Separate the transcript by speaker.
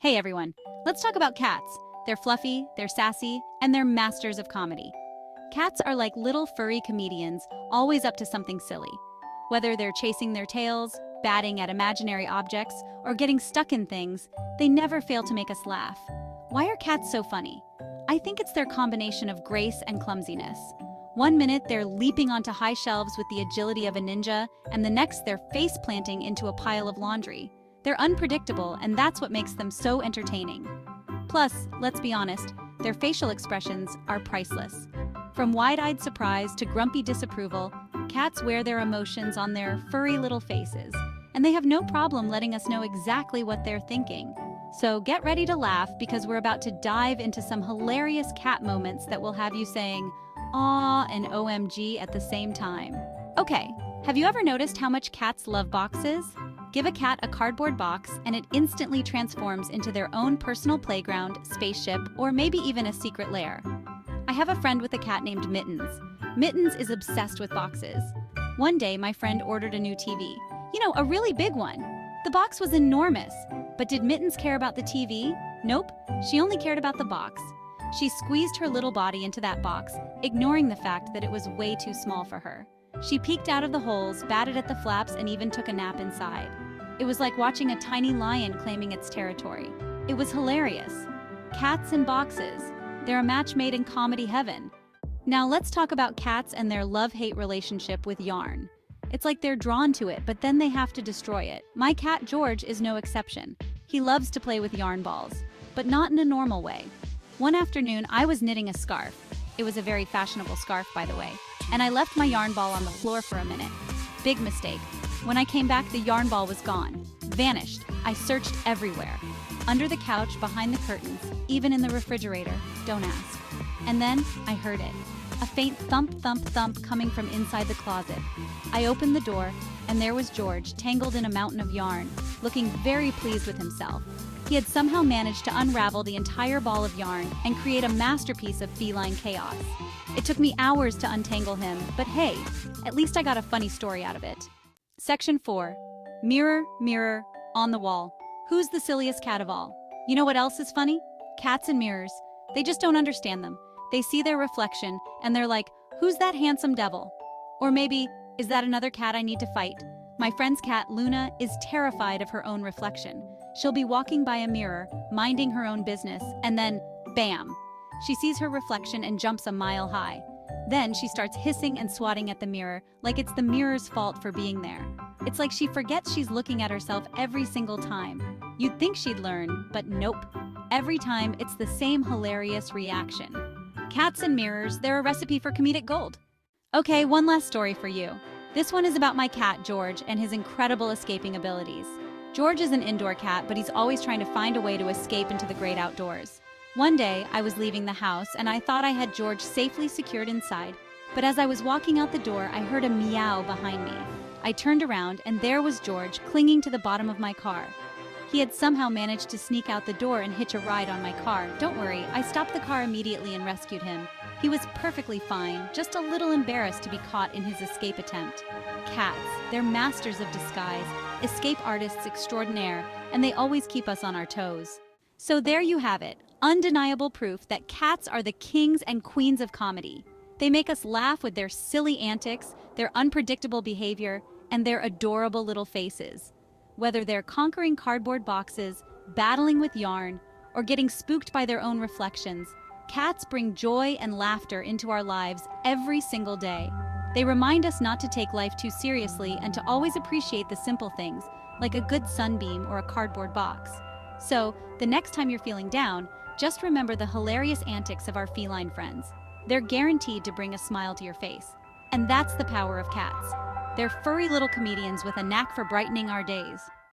Speaker 1: Hey everyone, let's talk about cats. They're fluffy, they're sassy, and they're masters of comedy. Cats are like little furry comedians, always up to something silly. Whether they're chasing their tails, batting at imaginary objects, or getting stuck in things, they never fail to make us laugh. Why are cats so funny? I think it's their combination of grace and clumsiness. One minute they're leaping onto high shelves with the agility of a ninja, and the next they're face planting into a pile of laundry. They're unpredictable, and that's what makes them so entertaining. Plus, let's be honest, their facial expressions are priceless. From wide-eyed surprise to grumpy disapproval, cats wear their emotions on their furry little faces, and they have no problem letting us know exactly what they're thinking. So get ready to laugh because we're about to dive into some hilarious cat moments that will have you saying, "Aw" and "OMG" at the same time. Okay, have you ever noticed how much cats love boxes? Give a cat a cardboard box and it instantly transforms into their own personal playground, spaceship, or maybe even a secret lair. I have a friend with a cat named Mittens. Mittens is obsessed with boxes. One day, my friend ordered a new TV. A really big one. The box was enormous. But did Mittens care about the TV? Nope, she only cared about the box. She squeezed her little body into that box, ignoring the fact that it was way too small for her. She peeked out of the holes, batted at the flaps, and even took a nap inside. It was like watching a tiny lion claiming its territory. It was hilarious. Cats and boxes. They're a match made in comedy heaven. Now let's talk about cats and their love-hate relationship with yarn. It's like they're drawn to it, but then they have to destroy it. My cat George is no exception. He loves to play with yarn balls, but not in a normal way. One afternoon, I was knitting a scarf. It was a very fashionable scarf, by the way. And I left my yarn ball on the floor for a minute. Big mistake. When I came back, the yarn ball was gone. Vanished. I searched everywhere. Under the couch, behind the curtains, even in the refrigerator. Don't ask. And then I heard it. A faint thump, thump, thump coming from inside the closet. I opened the door, and there was George, tangled in a mountain of yarn, looking very pleased with himself. He had somehow managed to unravel the entire ball of yarn and create a masterpiece of feline chaos. It took me hours to untangle him, but hey, at least I got a funny story out of it. Section 4. Mirror, mirror, on the wall. Who's the silliest cat of all? You know what else is funny? Cats and mirrors. They just don't understand them. They see their reflection, and they're like, who's that handsome devil? Or maybe, is that another cat I need to fight? My friend's cat, Luna, is terrified of her own reflection. She'll be walking by a mirror, minding her own business, and then, bam! She sees her reflection and jumps a mile high. Then she starts hissing and swatting at the mirror like it's the mirror's fault for being there. It's like she forgets she's looking at herself every single time. You'd think she'd learn, but nope. Every time, it's the same hilarious reaction. Cats and mirrors, they're a recipe for comedic gold. Okay, one last story for you. This one is about my cat, George, and his incredible escaping abilities. George is an indoor cat, but he's always trying to find a way to escape into the great outdoors. One day, I was leaving the house, and I thought I had George safely secured inside, but as I was walking out the door, I heard a meow behind me. I turned around, and there was George, clinging to the bottom of my car. He had somehow managed to sneak out the door and hitch a ride on my car. Don't worry, I stopped the car immediately and rescued him. He was perfectly fine, just a little embarrassed to be caught in his escape attempt. Cats, they're masters of disguise, escape artists extraordinaire, and they always keep us on our toes. So there you have it, undeniable proof that cats are the kings and queens of comedy. They make us laugh with their silly antics, their unpredictable behavior, and their adorable little faces. Whether they're conquering cardboard boxes, battling with yarn, or getting spooked by their own reflections, cats bring joy and laughter into our lives every single day. They remind us not to take life too seriously and to always appreciate the simple things, like a good sunbeam or a cardboard box. So, the next time you're feeling down, just remember the hilarious antics of our feline friends. They're guaranteed to bring a smile to your face. And that's the power of cats. They're furry little comedians with a knack for brightening our days.